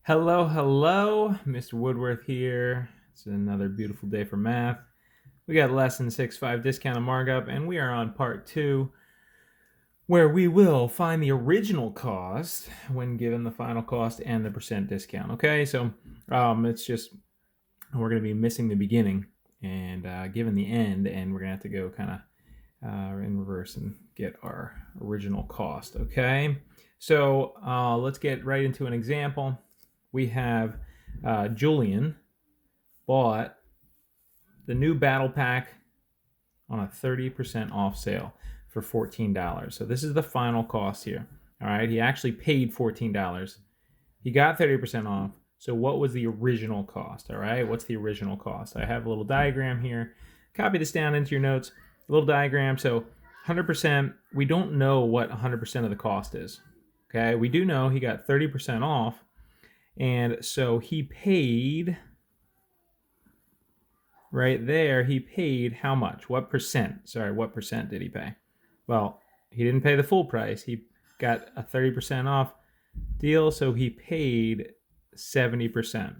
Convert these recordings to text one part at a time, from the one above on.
Hello, hello. Mr. Woodworth here. It's another beautiful day for math. We got lesson 6.5 discount and markup, and we are on part 2 where we will find the original cost when given the final cost and the percent discount. Okay, so it's just we're going to be missing the beginning and given the end, and we're going to have to go kind of in reverse and get our original cost. Okay, so let's get right into an example. We have Julian bought the new battle pack on a 30% off sale for $14. So this is the final cost here. All right, he actually paid $14. He got 30% off. So what was the original cost? All right, what's the original cost? I have a little diagram here. Copy this down into your notes. A little diagram. So 100%, we don't know what 100% of the cost is. Okay, we do know he got 30% off. And so he paid, right there, he paid how much? What percent? Sorry, what percent did he pay? Well, he didn't pay the full price. He got a 30% off deal, so he paid 70%,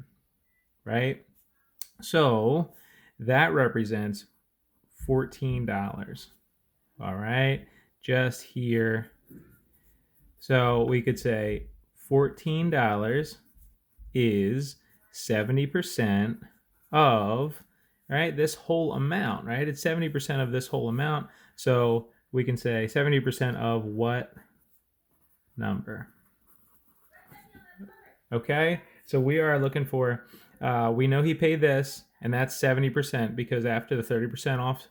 right? So that represents $14. All right, just here. So we could say $14 is 70% of, right, this whole amount, right? It's 70% of this whole amount. So we can say 70% of what number? Okay, so we are looking for, we know he paid this, and that's 70% because after the 30% off,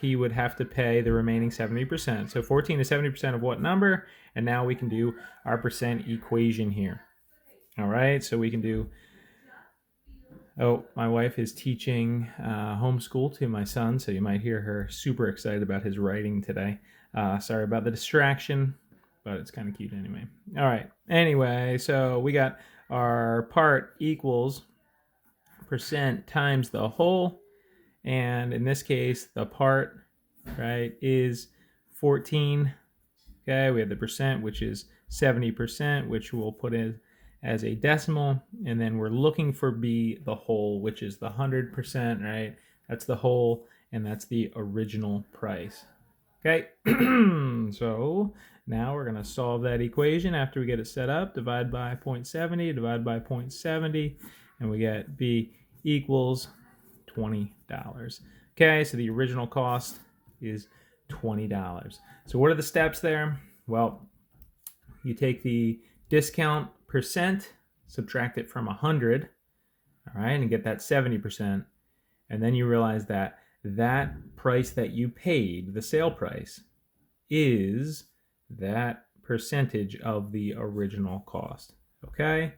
he would have to pay the remaining 70%. So 14 is 70% of what number? And now we can do our percent equation here. All right, so we can do, my wife is teaching homeschool to my son, so you might hear her super excited about his writing today. Sorry about the distraction, but it's kind of cute anyway. All right, anyway, so we got our part equals percent times the whole, and in this case, the part, right, is 14. Okay, we have the percent, which is 70%, which we'll put in as a decimal, and then we're looking for B, the whole, which is the 100%, right? That's the whole, and that's the original price. Okay, so now we're going to solve that equation after we get it set up. Divide by 0.70, divide by 0.70, and we get B equals $20. Okay, so the original cost is $20. So what are the steps there? Well, you take the discount percent, subtract it from 100, all right, and get that 70%. And then you realize that that price that you paid, the sale price, is that percentage of the original cost. Okay,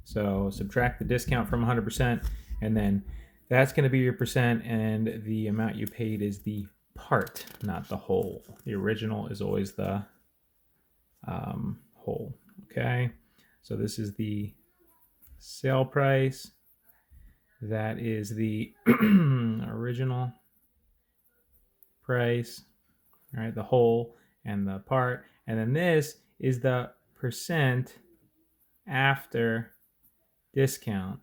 so subtract the discount from 100%, and then that's going to be your percent, and the amount you paid is the part, not the whole. The original is always the whole. Okay, so this is the sale price. That is the original price, right? The whole and the part. And then this is the percent after discount,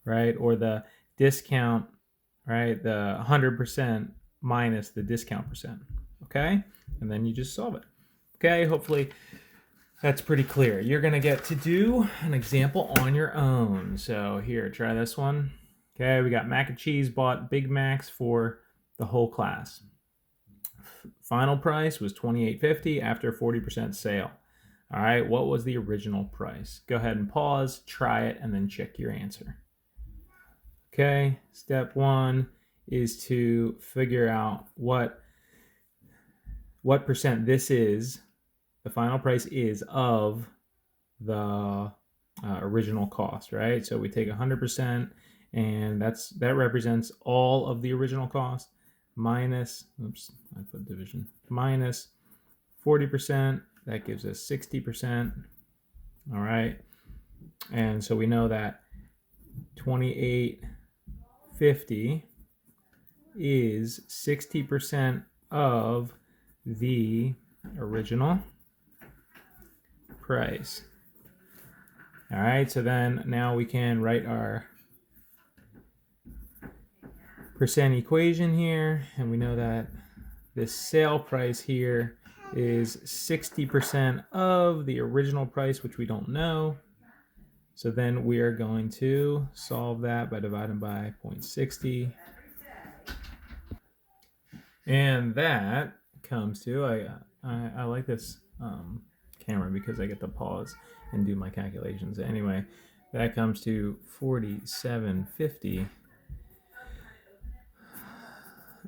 right? Or the discount, right? The 100% minus the discount percent. Okay, and then you just solve it. Okay, hopefully that's pretty clear. You're going to get to do an example on your own. So here, try this one. Okay, we got mac and cheese, bought Big Macs for the whole class. Final price was $28.50 after 40% sale. All right, what was the original price? Go ahead and pause, try it, and then check your answer. Okay, step one is to figure out what percent this is, the final price is of the original cost, right? So we take 100%, and that represents all of the original cost, minus, oops, I put division, minus 40%, that gives us 60%, all right? And so we know that $28.50 is 60% of the original price. All right, so then now we can write our percent equation here, and we know that this sale price here is 60% of the original price, which we don't know. So then we are going to solve that by dividing by 0.60. And that comes to, I like this camera because I get to pause and do my calculations. Anyway, that comes to 47.50.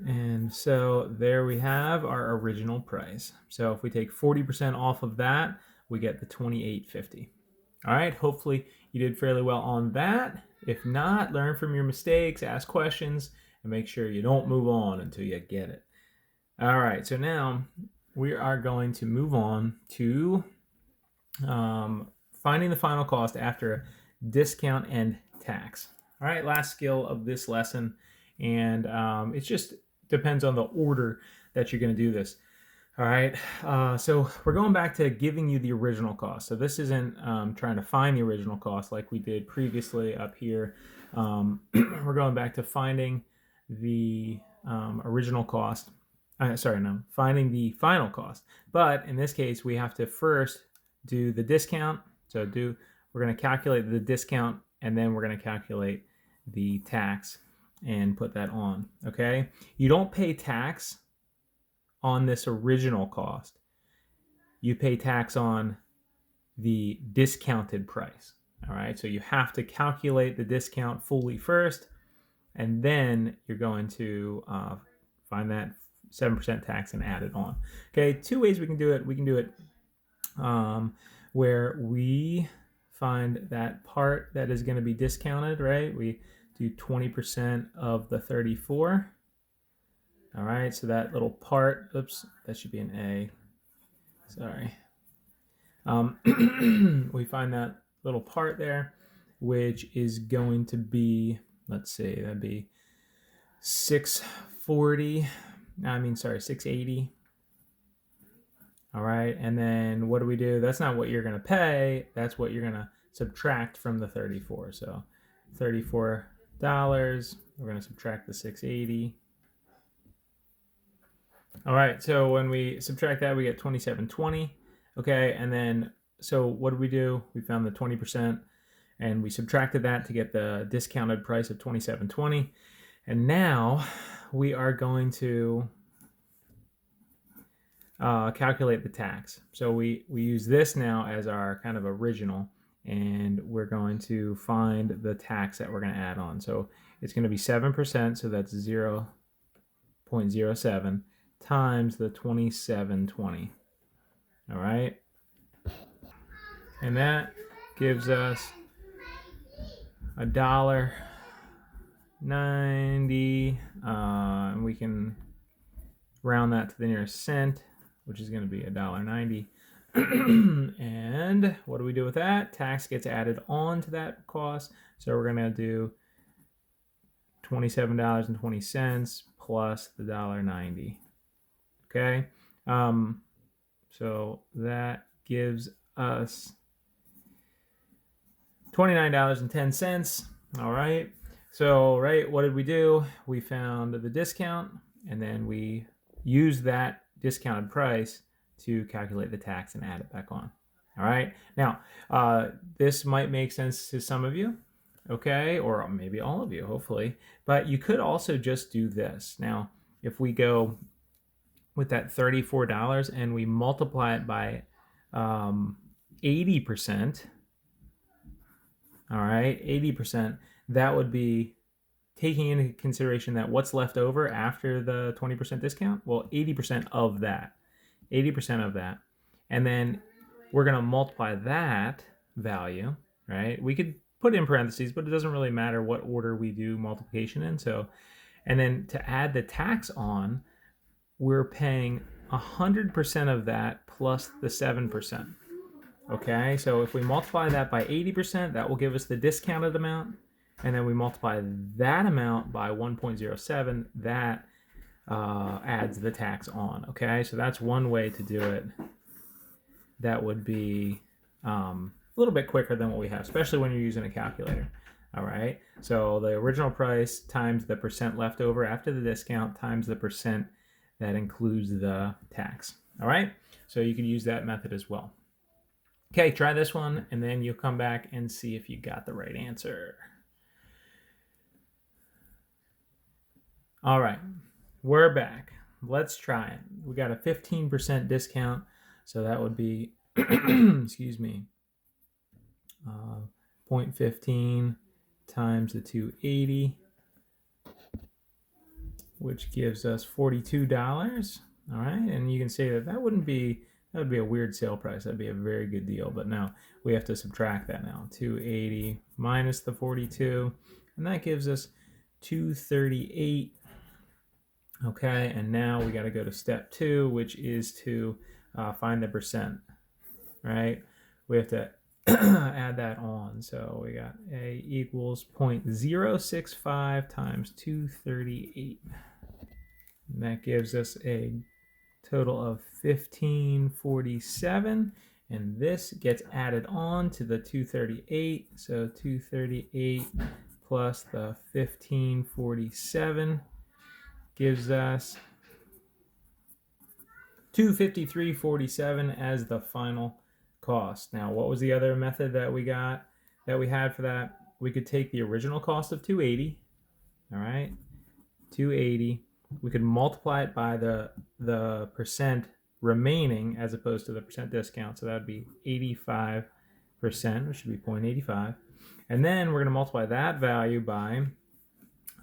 And so there we have our original price. So if we take 40% off of that, we get the 28.50. All right, hopefully you did fairly well on that. If not, learn from your mistakes, ask questions, and make sure you don't move on until you get it. All right, so now we are going to move on to finding the final cost after discount and tax. All right, last skill of this lesson, and it just depends on the order that you're going to do this. All right, so we're going back to giving you the original cost. So this isn't trying to find the original cost like we did previously up here. We're going back to finding the original cost. Finding the final cost. But in this case, we have to first do the discount. So we're going to calculate the discount, and then we're going to calculate the tax and put that on. Okay, you don't pay tax on this original cost. You pay tax on the discounted price. All right, so you have to calculate the discount fully first, and then you're going to find that 7% tax and add it on. Okay, two ways we can do it. We can do it where we find that part that is going to be discounted, right? We do 20% of the 34. All right, so that little part, oops, that should be an A. Sorry. We find that little part there, which is going to be, let's see, that'd be 680. All right, and then what do we do? That's not what you're going to pay. That's what you're going to subtract from the 34. So $34, we're going to subtract the 680. All right, so when we subtract that, we get 27.20. Okay, and then, so what did we do? We found the 20%, and we subtracted that to get the discounted price of 27.20. And now we are going to calculate the tax. So we use this now as our kind of original, and we're going to find the tax that we're going to add on. So it's going to be 7%, so that's 0.07 times the 27.20. All right, and that gives us $1.90, and we can round that to the nearest cent, which is going to be $1.90. And what do we do with that? Tax gets added on to that cost, so we're going to do $27.20 plus the $1.90. Okay, so that gives us $29.10. All right, so what did we do? We found the discount, and then we used that discounted price to calculate the tax and add it back on. All right, now this might make sense to some of you, okay, or maybe all of you, hopefully, but you could also just do this. Now, if we go with that $34 and we multiply it by 80%, all right, 80%, that would be taking into consideration that what's left over after the 20% discount? Well, 80% of that. And then we're going to multiply that value, right? We could put in parentheses, but it doesn't really matter what order we do multiplication in. So, and then to add the tax on, we're paying 100% of that plus the 7%. Okay, so if we multiply that by 80%, that will give us the discounted amount. And then we multiply that amount by 1.07, that adds the tax on. Okay, so that's one way to do it. That would be little bit quicker than what we have, especially when you're using a calculator. All right, so the original price times the percent left over after the discount times the percent that includes the tax. All right, so you can use that method as well. Okay, try this one, and then you'll come back and see if you got the right answer. All right, we're back. Let's try it. We got a 15% discount, so that would be, excuse me, 0.15 times the 280, which gives us $42. All right, and you can say that would be a weird sale price. That'd be a very good deal. But now we have to subtract that now. 280 minus the 42, and that gives us 238. Okay, and now we got to go to step 2, which is to find the percent. Right, we have to add that on. So we got A equals 0.065 times 238. And that gives us a total of 1547. And this gets added on to the 238. So 238 plus the 1547 gives us 253.47 as the final cost. Now, what was the other method that we had for that? We could take the original cost of 280, all right, 280. We could multiply it by the percent remaining as opposed to the percent discount, so that would be 85%, which should be 0.85. And then we're going to multiply that value by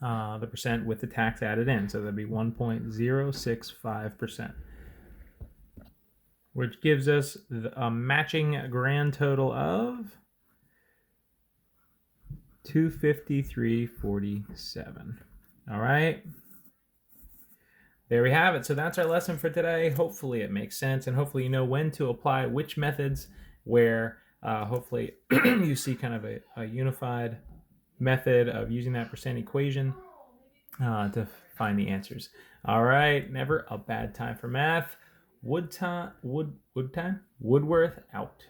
the percent with the tax added in, so that'd be 1.065%. which gives us a matching grand total of 253.47. All right. There we have it. So that's our lesson for today. Hopefully it makes sense, and hopefully you know when to apply which methods where. Hopefully you see kind of a unified method of using that percent equation to find the answers. All right. Never a bad time for math. Woodworth out.